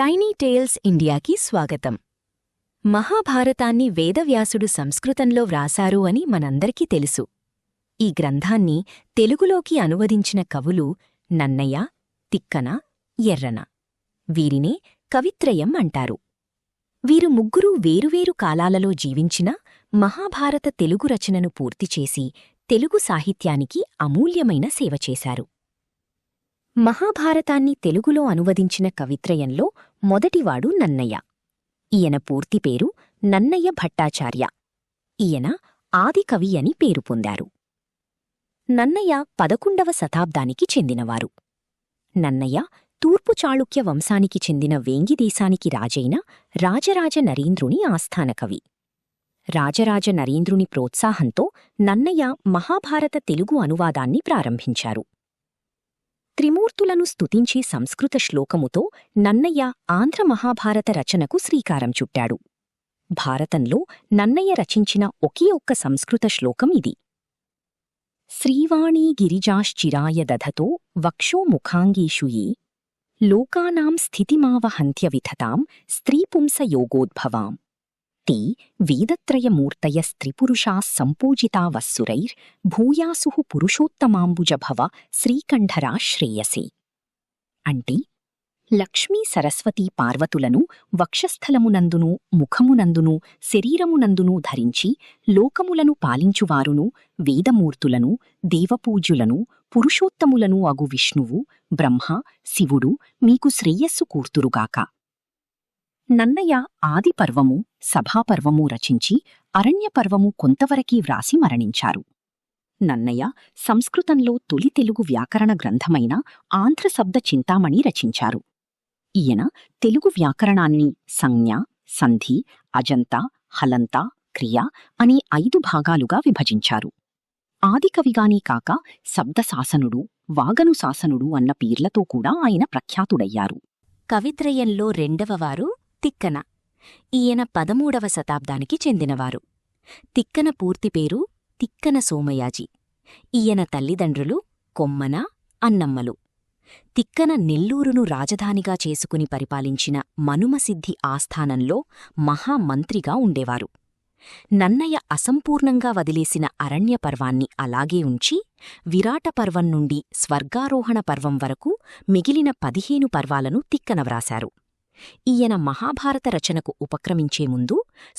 Tiny tiles ఇండియాకి స్వాగతం. మహాభారతాన్ని వేదవ్యాసుడు సంస్కృతంలో వ్రాసారు అని మనందరికీ తెలుసు. ఈ గ్రంథాన్ని తెలుగులోకి అనువదించిన కవులు నన్నయ, తిక్కన, ఎర్రన. వీరినే కవిత్రయం అంటారు. వీరు ముగ్గురూ వేరువేరు కాలాలలో జీవించిన మహాభారత తెలుగు రచనను పూర్తిచేసి తెలుగు సాహిత్యానికి అమూల్యమైన సేవ చేశారు. మహాభారతాన్ని తెలుగులో అనువదించిన కవిత్రయంలో మొదటివాడు నన్నయ. ఈయన పూర్తిపేరు నన్నయ భట్టాచార్య. ఈయన ఆదికవి అని పేరు పొందారు. నన్నయ 11వ శతాబ్దానికి చెందినవారు. నన్నయ తూర్పు చాళుక్య వంశానికి చెందిన వేంగిదేశానికి రాజైన రాజరాజ నరేంద్రుని ఆస్థానకవి. రాజరాజ నరేంద్రుని ప్రోత్సాహంతో నన్నయ మహాభారత తెలుగు అనువాదాన్ని ప్రారంభించారు. త్రిమూర్తులను స్తుతించే సంస్కృత శ్లోకముతో నన్నయ ఆంధ్ర మహాభారత రచనకు శ్రీకారం చుట్టాడు. భారతంలో నన్నయ రచించిన ఒకే ఒక్క సంస్కృత శ్లోకం ఇది. శ్రీవాణీ గిరిజాశ్చిరాయ దధతో వక్షో ముఖాంగీషు యే లోకానాం స్థితిమావహంత్య విధతాం స్త్రీపుంసయోగోద్భవాం తే వేదత్రయమూర్తయస్త్రిపురుషాः సంపూజితావస్సురైర్ భూయాసుః పురుషోత్తమాంబుజభవ శ్రీకంఠరా శ్రేయసే. అంటే లక్ష్మీ సరస్వతీ పార్వతులను వక్షస్థలమునందును ముఖమునందును శరీరమునందును ధరించి లోకములను పాలించువారును వేదమూర్తులను దేవపూజ్యులను పురుషోత్తములను అగు విష్ణువు బ్రహ్మ శివుడు మీకు శ్రేయస్సు కూర్తురుగాక. నన్నయ ఆదిపర్వము సభాపర్వము రచించి అరణ్యపర్వము కొంతవరకీ వ్రాసి మరణించారు. నన్నయ సంస్కృతంలో తొలి తెలుగు వ్యాకరణ గ్రంథమైన ఆంధ్రశబ్ద చింతామణి రచించారు. ఈయన తెలుగు వ్యాకరణాన్ని సంజ్ఞ, సంధి, అజంత, హలంత, క్రియ అనే 5 భాగాలుగా విభజించారు. ఆదికవిగానే కాక శబ్దశాసనుడు, వాగనుశాసనుడు అన్న పేర్లతో కూడా ఆయన ప్రఖ్యాతుడయ్యారు. కవిత్రయంలో రెండవవారు తిక్కన. ఈయన 13వ శతాబ్దానికి చెందినవారు. తిక్కన పూర్తిపేరు తిక్కన సోమయాజి. ఈయన తల్లిదండ్రులు కొమ్మన, అన్నమ్మలు. తిక్కన నెల్లూరును రాజధానిగా చేసుకుని పరిపాలించిన మనుమసిద్ధి ఆస్థానంలో మహామంత్రిగా ఉండేవారు. నన్నయ అసంపూర్ణంగా వదిలేసిన అరణ్యపర్వాన్ని అలాగే ఉంచి విరాటపర్వం నుండి స్వర్గారోహణ పర్వం వరకు మిగిలిన 15 పర్వాలను తిక్కన వ్రాశారు. ఈయన మహాభారత రచనకు ఉపక్రమించే ముందు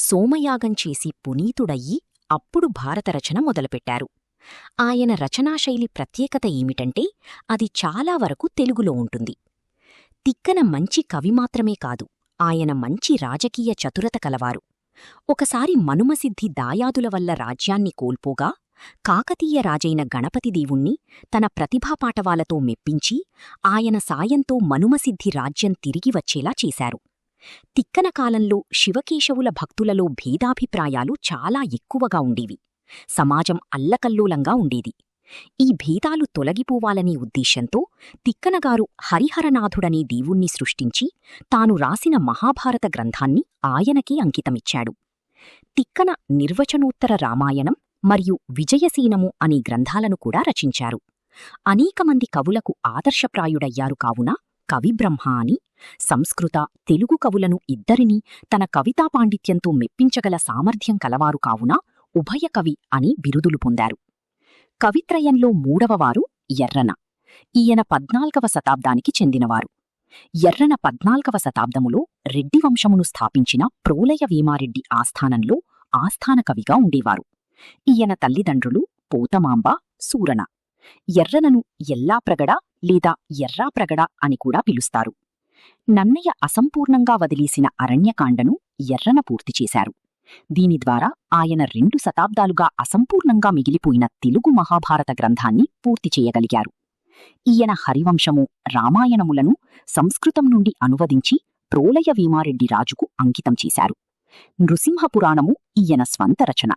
సోమయాగం చేసి పునీతుడయ్యి అప్పుడు భారతరచన మొదలుపెట్టారు. ఆయన రచనాశైలి ప్రత్యేకత ఏమిటంటే అది చాలా వరకు తెలుగులో ఉంటుంది. తిక్కన మంచి కవి మాత్రమే కాదు, ఆయన మంచి రాజకీయ చతురత కలవారు. ఒకసారి మనుమసిద్ధి దాయాదుల వల్ల రాజ్యాన్ని కోల్పోగా కాకతీయ రాజైన గణపతిదేవుణ్ణి తన ప్రతిభాపాటవాలతో మెప్పించి ఆయన సాయంతో మనుమసిద్ధి రాజ్యం తిరిగి వచ్చేలా చేశారు. తిక్కన కాలంలో శివకేశవుల భక్తులలో భేదాభిప్రాయాలు చాలా ఎక్కువగా ఉండేవి. సమాజం అల్లకల్లోలంగా ఉండేది. ఈ భేదాలు తొలగిపోవాలనే ఉద్దేశంతో తిక్కనగారు హరిహరనాథుడనే దేవుణ్ణి సృష్టించి తాను రాసిన మహాభారత గ్రంథాన్ని ఆయనకే అంకితమిచ్చాడు. తిక్కన నిర్వచనోత్తర రామాయణం మరియు విజయసేనము అనే గ్రంథాలను కూడా రచించారు. అనేకమంది కవులకు ఆదర్శప్రాయుడయ్యారు. కావున కవిబ్రహ్మ అని సంస్కృత, తెలుగు కవులను ఇద్దరినీ తన కవితా పాండిత్యంతో మెప్పించగల సామర్థ్యం కలవారు కావున ఉభయ కవి అని బిరుదులు పొందారు. కవిత్రయంలో మూడవవారు ఎర్రన. ఈయన 14వ శతాబ్దానికి చెందినవారు. ఎర్రన 14వ శతాబ్దములో రెడ్డి వంశమును స్థాపించిన ప్రోలయ వేమారెడ్డి ఆస్థానంలో ఆస్థానకవిగా ఉండేవారు. ఈయన తల్లిదండ్రులు పోతమాంబ, సూరణ. ఎర్రనను ఎల్లాప్రగడ లేదా ఎర్రాప్రగడ అని కూడా పిలుస్తారు. నన్నయ అసంపూర్ణంగా వదిలేసిన అరణ్యకాండను ఎర్రన పూర్తిచేశారు. దీని ద్వారా ఆయన 2 శతాబ్దాలుగా అసంపూర్ణంగా మిగిలిపోయిన తెలుగు మహాభారత గ్రంథాన్ని పూర్తి చేయగలిగారు. ఈయన హరివంశము, రామాయణములను సంస్కృతం నుండి అనువదించి ప్రోలయ వేమారెడ్డి రాజుకు అంకితం చేశారు. నృసింహపురాణము ఈయన స్వంత రచన.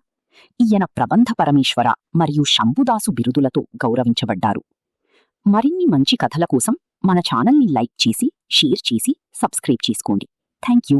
ఈయన ప్రబంధ పరమేశ్వర మరియు శంభుదాసు బిరుదులతో గౌరవించబడ్డారు. మరిన్ని మంచి కథల కోసం మన ఛానల్ని లైక్ చేసి, షేర్ చేసి, సబ్స్క్రైబ్ చేసుకోండి. Thank you.